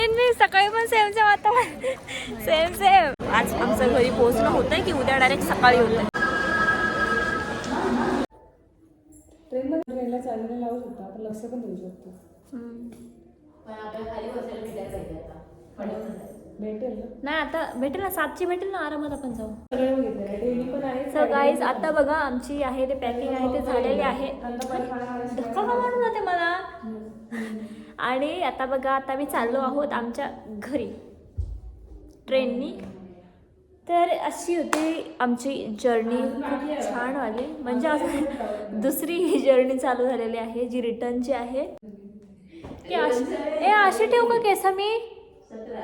हिने मी सकाळी पण सेम सेम आता सेम सेम. आज आमचं घरी पोहोचणं होतंय की उद्या डायरेक्ट सकाळी होतंय. ट्रेनला चालवायला लावू शकतो आपण, लक्ष पण देऊ शकतो. पण आपल्याला खाली बसायला भेटायला पाहिजे आता. भेटेल ना? नाही आता भेटेल ना, 7ची भेटेल ना, आरामात आपण जाऊ. सगळं बघितलं डेली पण आहे. सो गाईज आता बघा आमची आहे ते पॅकिंग आहे ते झालेले आहे. धक्का का मारून जाते मला. आणि आता बघा आता मी चाललो आहोत आमच्या घरी ट्रेननी. तर अशी होती आमची जर्नी, खूप छान वाली. म्हणजे असं दुसरी जर्नी चालू झालेली आहे जी रिटर्नची आहे. की अशी ठेवू का केस मी?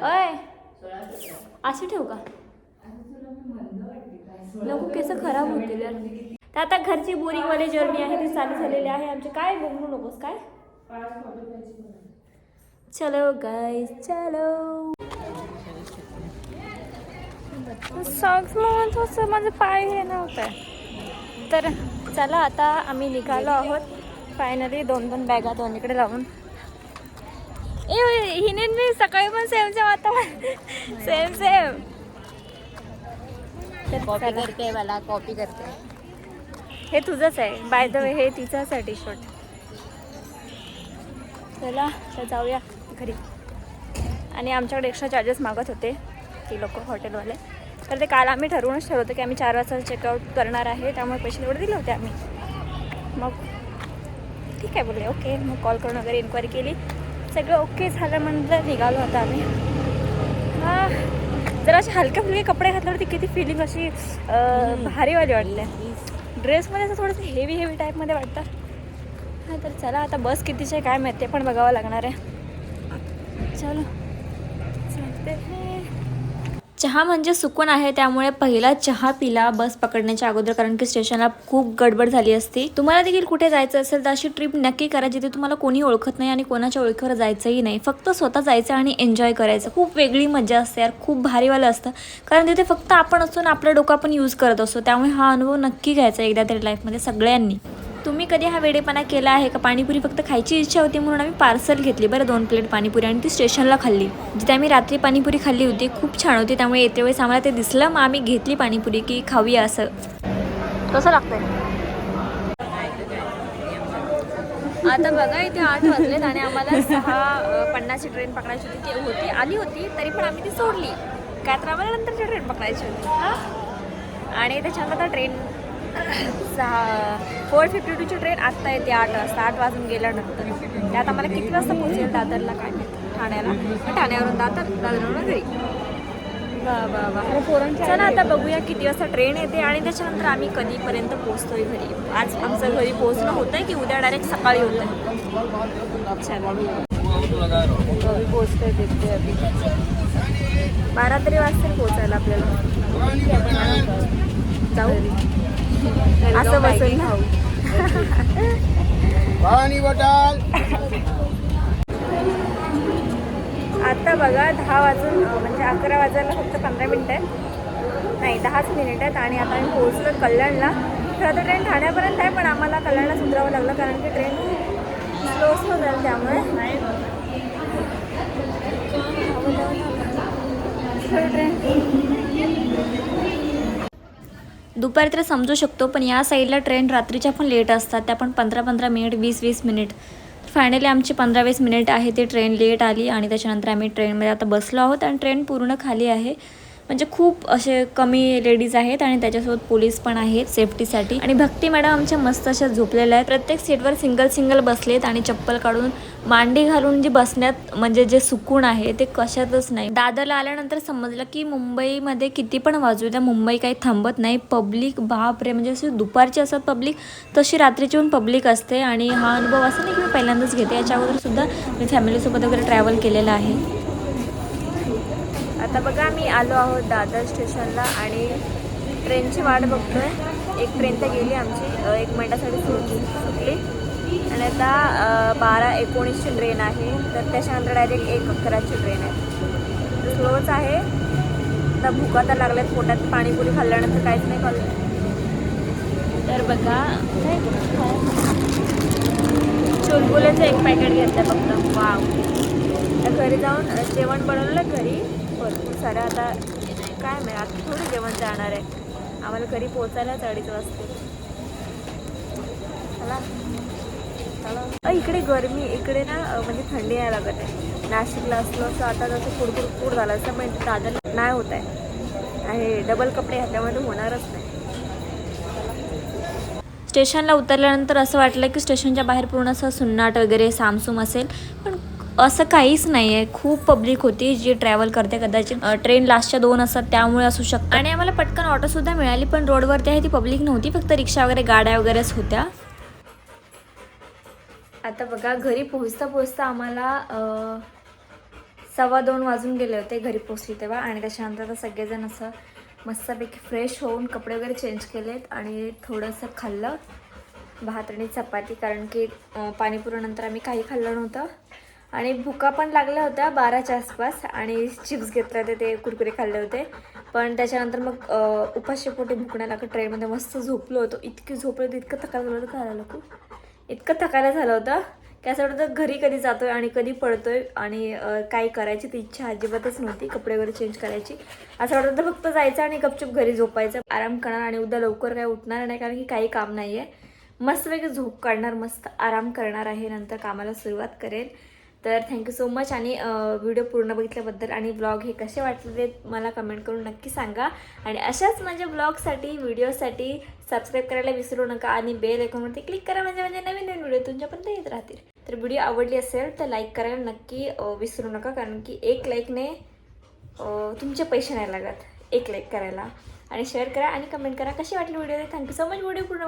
अय अशी ठेवू का? नको, केस खराब होतील यार. तर आता घरची बोरिंगवाली जर्नी आहे ती चालू झालेली आहे आमची. काय बोलू नकोस काय. चलो गाईज चलो. सॉक्स म्हणून माझं पाय हे नव्हतं. तर चला आता आम्ही निघालो आहोत फायनली. 2 बॅगा दोन्हीकडे लावून. हिने मी सकाळी पण सेम सेम आता सेम सेम. कॉपी करते मला, कॉपी करते. हे तुझंच आहे बाय द वे, हे तिचंच आहे टी शर्ट. चला तर जाऊया घरी. आणि आमच्याकडे एक्स्ट्रा चार्जेस मागत होते ती लोक हॉटेलवाले. तर ते काल आम्ही ठरवूनच ठरवतो की आम्ही 4 वाजता चेकआउट करणार आहे, त्यामुळे पैसे तेवढे दिले होते आम्ही. मग ठीक आहे बोलले ओके. मग कॉल करून वगैरे इन्क्वायरी केली, सगळं ओके झालं म्हणलं निघालो होता आम्ही. जरा असे हलके फुलके कपडे घातल्यावरती किती फिलिंग अशी भारीवाली वाटते. ड्रेसमध्ये असं थोडंसं हेवी टाईपमध्ये वाटतं. हां तर चला आता बस कितीची आहे काय माहिती, ते पण बघावं लागणार आहे. चलो चलते. चहा म्हणजे सुकून आहे, त्यामुळे पहिला चहा पिला बस पकडण्याच्या अगोदर, कारण की स्टेशनला खूप गडबड झाली असती. तुम्हाला देखील कुठे जायचं असेल तर अशी ट्रिप नक्की करा जिथे तुम्हाला कोणी ओळखत नाही आणि कोणाच्या ओळखीवर जायचंही नाही. फक्त स्वतः जायचं आणि एन्जॉय करायचं. खूप वेगळी मजा असते यार, खूप भारीवालं असतं. कारण तिथे फक्त आपण असतो आणि आपलं डोकं आपण यूज करत असतो. त्यामुळे हा अनुभव नक्की घ्यायचा एकदा तरी लाईफमध्ये सगळ्यांनी. तुम्ही कधी हा वेडेपणा केला आहे का? पाणीपुरी फक्त खायची इच्छा होती म्हणून आम्ही पार्सल घेतली बरं 2 प्लेट पाणीपुरी, आणि ती स्टेशनला खाल्ली. जिथे आम्ही रात्री पाणीपुरी खाल्ली होती खूप छान होती. त्यामुळे येते वेळेस आम्हाला ते दिसलं, मग आम्ही घेतली पाणीपुरी की खाऊया असं. कसं लागतंय आता बघा. इथे 8 वाजलेत आणि आम्हाला 6:50ची ट्रेन पकडायची होती. ती होती आली होती तरी पण आम्ही ती सोडली. काय तर आम्हाला नंतरची ट्रेन पकडायची होती. आणि त्याच्यानंतर आता ट्रेन 4:52ची ट्रेन आत्ता येते 8 वाजता. 8 वाजून गेल्यानंतर त्यात आम्हाला किती वाजता पोहोचेल दादरला काय माहिती, ठाण्याला. ठाण्यावरून दादरवरून घरी. चला आता बघूया किती वाजता ट्रेन येते आणि त्याच्यानंतर आम्ही कधीपर्यंत पोहोचतोय घरी. आज आमचं घरी पोहोचणं होतंय की उद्या डायरेक्ट सकाळी होतंय. पोहोचतोय देखते अभि 12 तरी वाजता पोहोचायला आपल्याला. जाऊ असं बसेल ना. आता बघा 10 वाजून म्हणजे 11 वाजायला फक्त 15 मिनिटं आहेत, नाही 10च मिनिट आहेत. आणि आता आम्ही पोहोचलो कल्याणला. खरं तर ट्रेन ठाण्यापर्यंत आहे पण आम्हाला कल्याणला सुधारावं लागलं कारण की ट्रेन स्लो जाईल. त्यामुळे दुपारी तर समजू शकतो, पण या साईडला ट्रेन रात्रीच्या पण लेट असतात. त्या पण 15-15 मिनिट 20-20 मिनिट. फायनली आमची 15-20 मिनिट आहे ती ट्रेन लेट आली आणि त्याच्यानंतर आम्ही ट्रेनमध्ये आता बसलो आहोत. आणि ट्रेन पूर्ण खाली आहे, म्हणजे खूप असे कमी लेडीज आहेत आणि त्याच्यासोबत पोलीस पण आहेत सेफ्टीसाठी. आणि भक्ती मॅडम आमच्या मस्त अशा झोपलेल्या आहेत. प्रत्येक सीटवर सिंगल बसलेत आणि चप्पल काढून मांडी घालून जे बसण्यात म्हणजे जे सुकून आहे ते कशातच नाही. दादरला आल्यानंतर समजलं की मुंबईमध्ये किती पण वाजू द्या, मुंबई काही थांबत नाही. पब्लिक बापरे, म्हणजे असे दुपारची असतात पब्लिक, तशी रात्रीची पण पब्लिक असते. आणि हा अनुभव असं नाही की मी पहिल्यांदाच घेते, याच्या अगोदर सुद्धा मी फॅमिलीसोबत वगैरे ट्रॅव्हल केलेलं आहे. आता बघा मी आलो आहोत दादर स्टेशनला आणि ट्रेनची वाट बघतोय. एक ट्रेन तर गेली आमची, 1 मिनिटासाठी सुटली. आणि आता 12:19ची ट्रेन आहे. तर त्याच्यानंतर डायरेक्ट 1:11ची ट्रेन आहे. स्लोच आहे. आता भुका तर लागल्यात, पोटात पाणीपुरी खाल्ल्यानंतर काहीच नाही खाल्लं. तर बघा चुलबुलेचं 1 पॅकेट घेतलं फक्त. वाव, घरी जाऊन जेवण बनवलं घरी भरपूर सारं. आता काय माहिती आता थोडं जेवण जाणार आहे. आम्हाला घरी पोचायलाच 2:30 वाजते. चला चला. इकडे गरमी इकडे ना म्हणजे थंडी नाही लागत आहे. नाशिकला असलं असं आता जसं फुडफुड झालं असं म्हणजे दादर नाही होत आहे. आणि डबल कपडे घातल्यामुळे होणारच नाही. स्टेशनला उतरल्यानंतर असं वाटलं की स्टेशनच्या बाहेर पूर्ण असं सुन्नाट वगैरे सामसूम असेल, पण असं काहीच नाही आहे. खूप पब्लिक होती जी ट्रॅव्हल करते. कदाचित ट्रेन लास्टच्या 2 असतात त्यामुळे असू शकतं. आणि आम्हाला पटकन ऑटोसुद्धा मिळाली, पण रोडवरती आहे ती पब्लिक नव्हती, फक्त रिक्षा वगैरे गाड्या वगैरेच होत्या. आता बघा घरी पोहोचता पोहोचता आम्हाला 1:15 वाजून गेले होते घरी पोहोचली तेव्हा. आणि त्याच्यानंतर आता सगळेजण असं मस्तपैकी फ्रेश होऊन कपडे वगैरे चेंज केलेत आणि थोडंसं खाल्लं भात आणि चपाती, कारण की पाणीपुरीनंतर आम्ही काही खाल्लं नव्हतं. आणि भुका पण लागल्या होत्या 12च्या आसपास. आणि चिप्स घेतले होते, ते कुरकुरे खाल्ले होते. पण त्याच्यानंतर मग उपाशीपोटी भूक नाही लागत. ट्रेनमध्ये मस्त झोपलो होतो. इतकी झोपलो होतं, इतकं थकायला झालं होतं. काय झालं खूप इतकं थकायला झालं होतं की असं वाटतं घरी कधी जातोय आणि कधी पडतोय. आणि काही करायची ती इच्छा अजिबातच नव्हती. कपडे वगैरे चेंज करायची. असं वाटत होतं फक्त जायचं आणि गपचूप घरी झोपायचं, आराम करणार आणि उद्या लवकर काय उठणार नाही, कारण की काही काम नाही आहे. मस्तपैकी झोप काढणार, मस्त आराम करणार आहे, नंतर कामाला सुरुवात करेल. तर थँक्यू सो मच. आणि व्हिडिओ पूर्ण बघितल्याबद्दल आणि ब्लॉग हे कसे वाटले मला कमेंट करून नक्की सांगा. आणि अशाच माझ्या ब्लॉगसाठी व्हिडिओसाठी सबस्क्राईब करायला विसरू नका आणि बेल आयकॉनवरती क्लिक करा, म्हणजे नवीन नवीन व्हिडिओ तुमच्यापर्यंत येत राहतील. तर व्हिडिओ आवडली असेल तर लाईक करायला नक्की विसरू नका, कारण की 1 लाईकने तुमचे पैसे नाही लागत 1 लाईक करायला. आणि शेअर करा आणि कमेंट करा कशी वाटली video. Thank you so much. Video पूर्ण